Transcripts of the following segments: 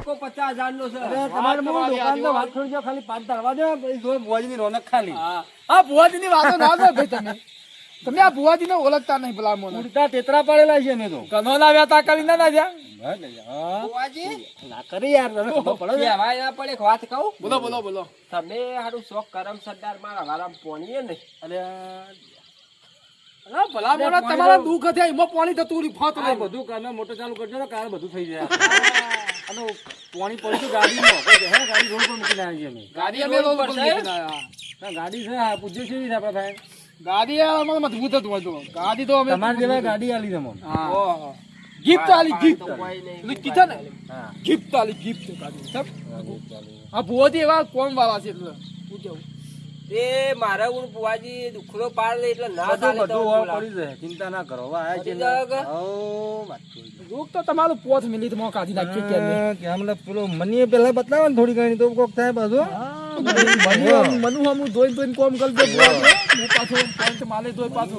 50,000 નો છે તમારે વાત છોડી દો, ખાલી 5 ધરવા દો, પછી ભુવાજીની રોનક ખાલી. આ ભુવાજીની વાતો ના કરો ભાઈ તમે આ ભુવાજીને ઓળખતા નહીં પેલા મોને ઉડતા ટેતરા પાડેલા છે અમે તો. કનો ના વ્યાતા કરી ના જ્યાં બુવાજી ના કરી યાર, તને ખબર પડે ને? કહેવાય ના પડે, એક વાત કહું? બોલો તમે હારું શોખ કરમ સરદાર મારા વારામ પોણીએ ને અરે ભલા મોના તમારા દુઃખ છે એમાં પાણી થતું રહ્યું ફાત આ બધું કામે મોટર ચાલુ કરજો ને, કાર બધું થઈ જાય. અને પાણી પડ્યું ગાડીમાં, હે ગાડી રોડ પર મૂકીને આવી અમે. ગાડી અમે રોડ પર મૂકીને આયા. ના, ગાડી છે, હા પૂછ્યું છે ને આપણા ભાઈ. ગાડી અમારે મજબૂત જ હોય તો ગાડી તો અમે તમારી જેવા ગાડી આલી તમે. હા ગિફ્ટ આલી ગિફ્ટ કોઈ નહીં. એટલે કીધા ને હા, ગિફ્ટ આલી ગિફ્ટ ગાડી સબ આ ભુવાજી એવા કોમ વાળા છે એટલે શું કેવું તે મારા ગુણ બુવાજી દુખડો પાડ લે એટલે ના બધું ચાલે તો બધું બોલાવે. પડી જાય, ચિંતા ના કરો. હવે આ છે પડી ને, જાય કે? હઉ, વાત કરી. દુઃખ તો તમારું 5 મિનિટ માં કાઢી નાખીએ કે કે હમણાં પેલો મનીએ પહેલા બતાવો ને થોડી ઘણી તો કોક થાય બધું. મનુ હમું ધોઈને કોમ કરી દે ભુવાજી હું પાછો પોઈન્ટ માલે ધોઈ પાછો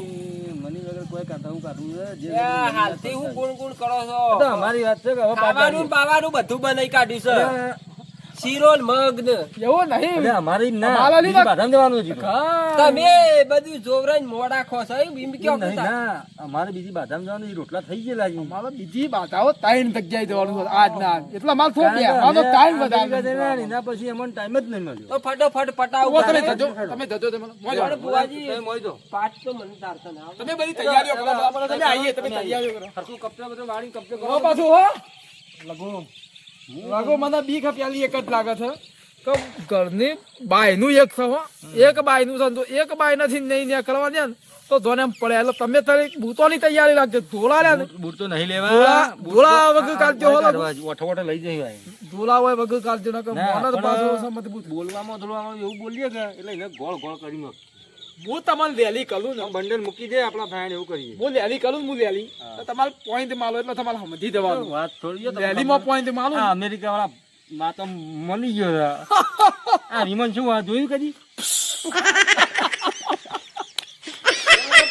મની વગર કોઈ કાઢવું છે જે એ હાલથી હું ગુણ ગુણ કરો છો તો અમારી વાત છે કે હવે ખાવાનું ને બાવાનું બધું બનાવી કાઢ્યું છે શીરો ને મગ ને એવો નહીં અરે અમારી ના અમારા લીધા- બીજી બાધામાં જવાનું છે. તમે બધું જોવરાઈને મોડા ખો છો એમ કેમ નહીં, કરતા? ના, અમારે બીજી બાધામાં જવાનું છે, રોટલા થઈ ગયેલા છે. મારે બીજી બાધાઓ 3 જગ્યાએ જવાનું છે આજ ના આજ. એટલે મારે શું કે મારો ટાઈમ અમેરિકા જઈને વધારે એના પછી અમને ટાઈમ જ નહીં મળ્યો. તો ફટોફટ પટાવ તમે જજો તમે જજો તમે મોજો. પણ બુવાજી તમે મોઈ દો. પાઠ તો મને તારતા ના આવડે. તમે બધી તૈયારીઓ કરો બરાબર તમે આવીએ તમે તૈયારીઓ કરો હરખું કપચો બધો વાળી કપચો કરો. હો પાછું હો લાગો મને બીક પેલી એક જ લાગે છે કે ઘરની બાયનું એક છે હો એક બાયનું છે ને તો એક બાય નથી નહીં ને કરવા દે ને તો જોને એમ પડે એટલે તમે તારી ભૂતોની તૈયારી રાખજો ધોળા રે ને બૂટ તો નહીં લેવા. ધોળા વગર કાઢજો હો લાગો. ઓઠો ઓઠો લઈ જઈ ભાઈ. ધોળા હોય વગર કાઢજો ને કે ના, મોનર પણ પાછો છે મજબૂત બોલવામાં થોડું એવું બોલીએ કે એટલે એને ગોળ ગોળ કરી નાખ. હું તમને લેલી કરું ને બંડલ મૂકી દે આપણા ભાઈ એવું કરીએ. હું લેલી કરું હું લેલી તો તમારે પોઈન્ટ માલો એટલે તમારે સમજી દેવાનું વાત થોડી લેલીમાં પોઈન્ટ માલો આ અમેરિકા વાળા માં તો મળી ગયો છે. આ વિમાન શું આ જોયું કદી?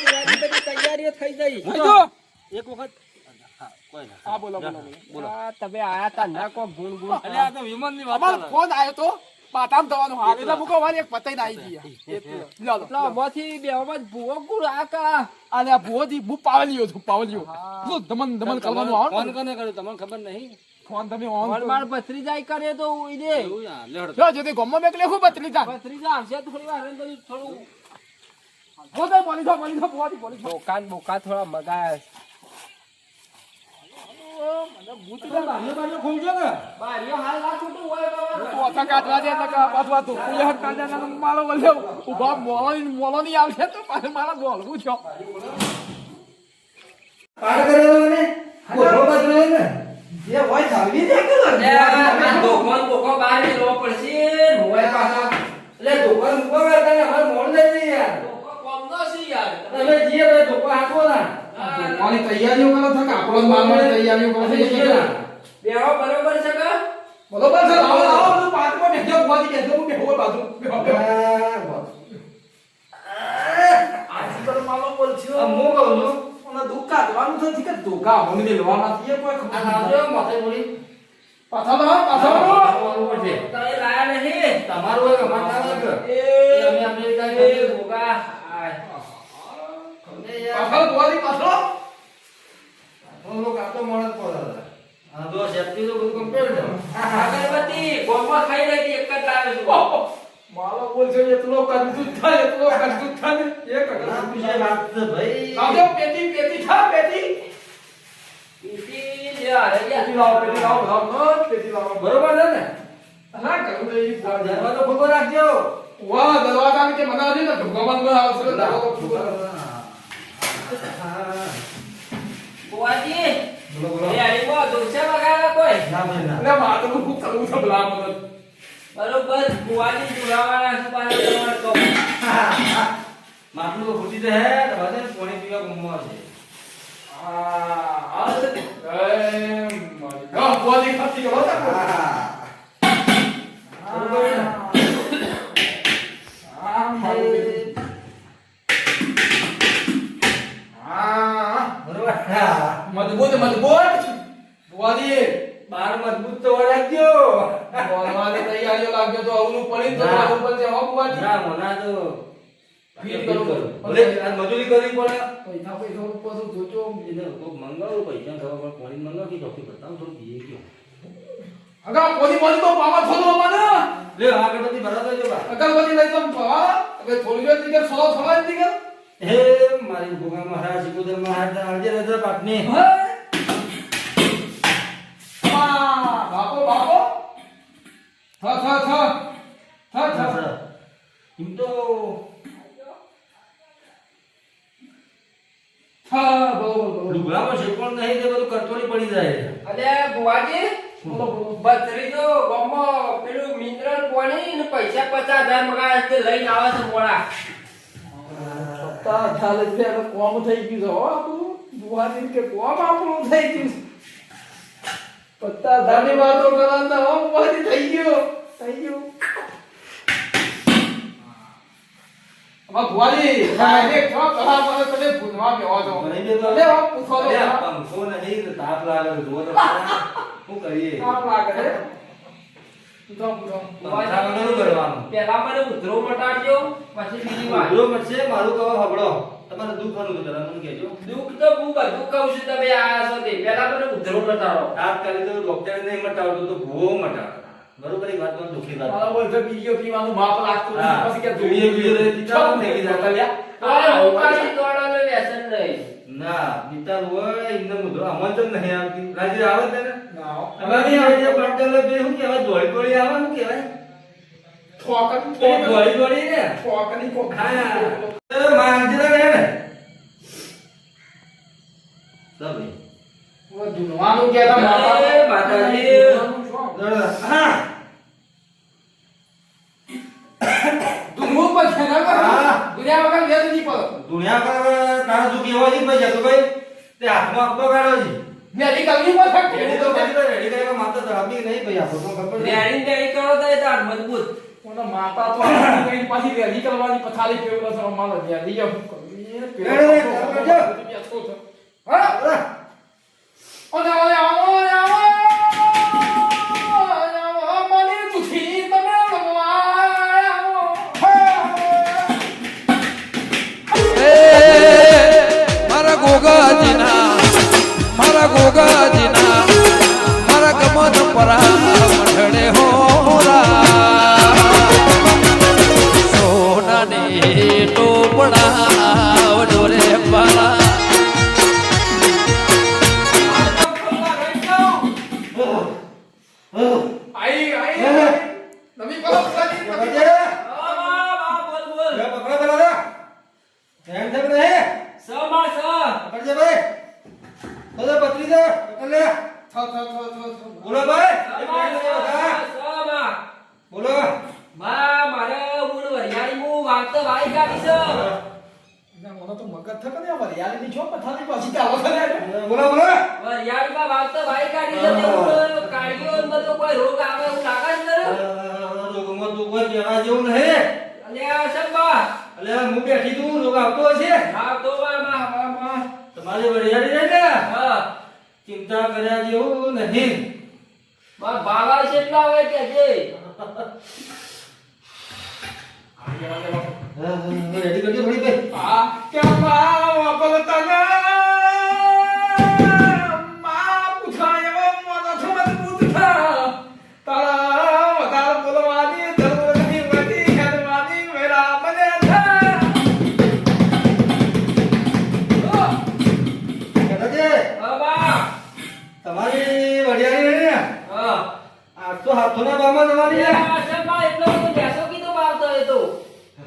બુવાજી બધી તૈયારીઓ થઈ ગઈ. જોજો. એક વખત હા, કોઈ ના. હા બોલો બોલો આ તમે આયા તા ના કો ગુણ ગુણ એટલે આ તો વિમાનની વાત અમારો ચાલે. ફોન આવ્યો તો પાતામ થવાનું હાલ એટલે મૂકો વારી એક પતાઈ ના આવી ગઈ લો એટલે આમાંથી બેવામાં જ ભૂવો ગુણ આ કા અને આ ભુવોજી બુ પાવલિયો છું પાવલિયો શું દમન દમન કરવાનું આવે ફોન ને? કોને કર્યો તમને ખબર નહીં? ફોન તમે ઓન માર માર ભત્રી જાય કરે તો ઉઈ દે એવું યાર, લેવડો. જો જો તે ગમ્મો મેકલે હું બતલી જા ભત્રી જા આવશે થોડી વાર એને બધું થોડું હો તો બોલી દો ભુવાજી બોલી દો બોકાન બોકા થોડા મગાયા મને ભૂત તો બારીઓ બારીઓ ખોલ ગયો ને બારીઓ હાલ ના છૂટું હોય બાબા ઓછા કાઢવા દે તો પાછવા તો કોઈ હટ કાઢા ના મારો બોલ્યો ઉભા મોલો ની આવશે તો પાછો મારા બોલવું છો પાડ કરેલો ને બોલો બદલે ને જે હોય ચાલવી દે કે દોકાન બોકો બહાર લો પડશે હોય પાછા એટલે દુકાન ઉપર કરતા ને અમાર મોડ લઈ જઈએ યાર દોકો કોમનો છે યાર તમે જીએ ભાઈ દુકાન હાથો ના દુકાનની તૈયારીઓ કરો છો કે આપણો મારવાની તૈયારીઓ કરો છો એ કેટલા બેહો બરોબર છે કે બરોબર છે લાવો લાવો બધું પાછો બેઠો ભુવાજી બેઠો હું બેહો બાજુ આજકાલ માલો બોલછો હું કહું છું મને દુઃખ કાઢવાનું નથી કે ધોકા મને લેવાના છે કોઈ ખબર આ આવજો માથે બોલી પાછા પાછા આવવાનું પડશે તમે લાયા નહીં તમારું હોય કે અમારું ના હોય કે અમે અમેરિકા એ જઈએ બોકા પાછા ભુવાજી પાછો હું લોકો આ તો મોડ પડે આ તો સેફટી તો બધું કમ્પ્લીટ છે અગરબત્તી ગોમમાં ખાઈ રહી હતી એક જ લાવે છું માલો બોલછો એટલો કંજૂસ થાય એક આ વિશે વાત છે ભાઈ લાવજો પેટી પેટી થા પેટી પીટી લે અરે પેટી લાવો પેટી લાવો બરોબર છે ને ના કરું તો એ દરવાજો ખુલ્લો રાખજો વાહ દરવાજા કે મના દે ને ભગવાન માં આવશે બુવાજી બોલો બોલો એ આઈવો દોસા વગાડવા કોઈ ના ભાઈ ના એટલે મારું ખૂબ કરવું છે ભલા મદદ બરોબર બુવાજી જોડાવાના છે પાછા તમારે તો માટલું તો ફૂટી જાય દરવાજે પાણી પીવા ગુમવા છે આ એ મારી ગા બોલી ખાતી કરો તા બરોબર છે ને? આ મારું બરોબર મજબૂત ભુવાજી બાર મજબૂત તો વળાજો. બોલવાની તૈયારીઓ લાગ્યો તો અવલું પડી તો ના. ઉપર છે હો ભુવાજી ના મોના તો ફીલ કરું. ભલે આ મજૂરી કરવી પડે. પૈસા ઉપર તો જોજો એને કોક મંગાવું પૈસા ખબર પણ કોણી મંગાવ કે ચોથી બતાવું થોડું પીએ ગયો. અગરબત્તી બોલી તો પાવા થોડો મને લે આગળથી ભરાતો જો બા. અગરબત્તી લઈ તો પાવા હવે થોડી વાર દીકર સોળો થવા દીકર હે મારી ભોગા મહારાજ સિકોદર મહારાજ આવજે રજા પાટને. બાપો બાપો થ થ થ થ થ એમ તો બરોબર લુગડામાં શેકવાનું નહીં તે બધું કરતોડી પડી જાય. અલે બુવાજી બોલો બોલો બત્રી તો ગામમાં પેલું મિનરલ પાણી ને પૈસા 50,000 મગાવ્યા છે લઈને આવે છે મોડા. સત્તા ચાલે છે એટલે કોમ થઈ ગયું છે હો તું બુહાજી કે કોમ આપણું થઈ ગયું પત્તા ધાની વાતો કરાતા હો બુહાજી થઈ ગયું હવે બુહાજી ડાયરેક્ટ છો કલા મને તમે ભૂલવા બેહો છો મને બે તો અરે હો પૂછો તો અરે ખરા. પંખો નહીં તો તાપ લાગે જો તો ખરા. શું કરીએ આપ લાગે છે પૂછો પૂછો પંખા વગર કરવાનું. પેલા મને ઉધરો મટાડજો પછી બીજી વાત. ઉભરો મળશે મારું કહો હબળો તમારે દુઃખ આનું તો પેલા મને કહેજો. દુઃખ તો હું બધું કહું છું તમે આયા છો તે પેલા મને ઉધરો મટાડો. તાત્કાલિક તો ડોક્ટર નહીં મટાવતો તો ભૂવો મટાવતો. બરોબર એક વાત તો દુઃખી વાત. મારા બોલ તો બીજો પીવાનું માપ લાગતું નથી. હા. પછી કે બીડીઓ બીડીઓ લઈ પીતા હોય ને એવી જાત. આ ઉપાડી દોડાનો વ્યસન નહીં. ના પિતા હોય એમને મુદ્રો અમલ તો નહીં આવતી. રાજ્ય આવે છે ને ના હો. અમારે નહીં આવે છે પાટલે બે શું કહેવાય દોડી દોડી આવે શું કહેવાય દોડી દોડી ને ઠોકની કોક હા માંગજે ને સબે જુનવાનું કહેતા અરે માતાજી. જુનવાનું શું? હા જુનવું પછી ના કરો. હા. દુનિયા વગર વેદ નહીં પડો. દુનિયા પર તારા દુઃખ એવો છે ભાઈ જતો ભાઈ તે હાથમાં આપતો કાઢો છે મેડિકલની પર ફક્ત રેડી તો રેડી કરીને માતા ધરાબી નહીં ભાઈ આપો તો ખબર છે રેડી રેડી કરો તો એ તાર મજબૂત. કોનો માતા તો આખી કઈ પાછી રેડી કરવાની પથારી ફેરવો છે અમારો રેડી શું કરવું? એ પેલો રેડી, પાછો કરજો. બેઠો છે. હા ઓને ઓને આવો મને તુથી તમે લગવાયા મારા ગોગાજીના મારા ગમન પરા મઢડે હોરા સોનાની ટોપડા ડોરે પાલા આઈ નવી કરો પથારી પકડજે. બોલ બોલ. લે પકડો પેલા એમ છે કે નહીં સમા સ. પકડજે ભાઈ તો પતરી દે પકડ લે બોલો ભાઈ એક મિનિટ લઈ આવો. સમા. બોલો મારે મૂળ વરિયાળી હું વાગતો વાઈ કાઢી છે. ના મને તો મગજ થકે ને અમારી યારની છો પથારી પાછી ચાલો કરે બોલો બોલો વરિયાળીમાં વાગતો વાઈ કાઢી છે તે મૂળ કાઢ્યો ને બધો કોઈ રોગ આવે એવું લાગે છે ને? રોગમાં તું કોઈ કહેવા જેવું નહીં અને આ સબ્બા. એટલે હું બેઠી તું રોગ આવતો હશે હા તો માં. તમારી વરિયાળી રહે ને હા. ચિંતા કર્યા જેવું નહીં ભાવા છે એટલા હોય કે જે. રેડી કરજો થોડી ભાઈ આ કેમાં વપલતના મા પૂછાય મને સમજ પૂછા તારા વધાર બોલવાની જરૂર નથી વધી હેડવાની વેરા બને કહેતા હા બા. તમારી વરિયાળી રહે ને હા. 800 હાથોના ભાવમાં તમારી છે. આ સબ્બા એટલો બધો બેસો કીધો બાવતો એ તો.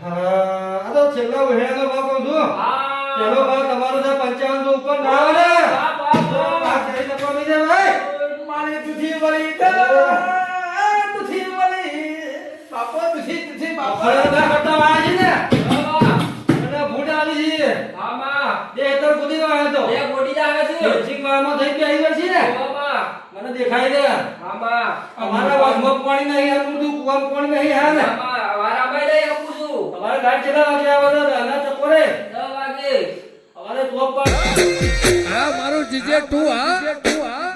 હા આ તો છેલ્લો વહેણનો ભાવ કહું છું હા. પેલો ભાવ તમારો છે 5500 ઉપર ના આવે ને હા, બા, તો બા. વાત કરી નપાવી છે ભાઈ મારી તુથી વળી તુથી વળી બાપો તુથી બાપો ફળો ના કરતા વાળા છે ને હા બા. અને ભૂંડ આવી છે હા બા. બે હેતર કૂદી વાળા તો બે ગોડી આવે છે. ઠીક વાળમાં થઈ ગયા આવી છે ને હા બા. મને દેખાય છે હા બા. અમારા વાસમાં પાણી નહીં આ બધું કુવામાં પાણી નહીં હા ને હા બા. વારામાં લઈ આપું છું. અમારે ગાડી ચલાવવા ગયા બધા અને ચકોરે 10 વાગે. અમારે ચોક પર આ મારો DJ 2 હા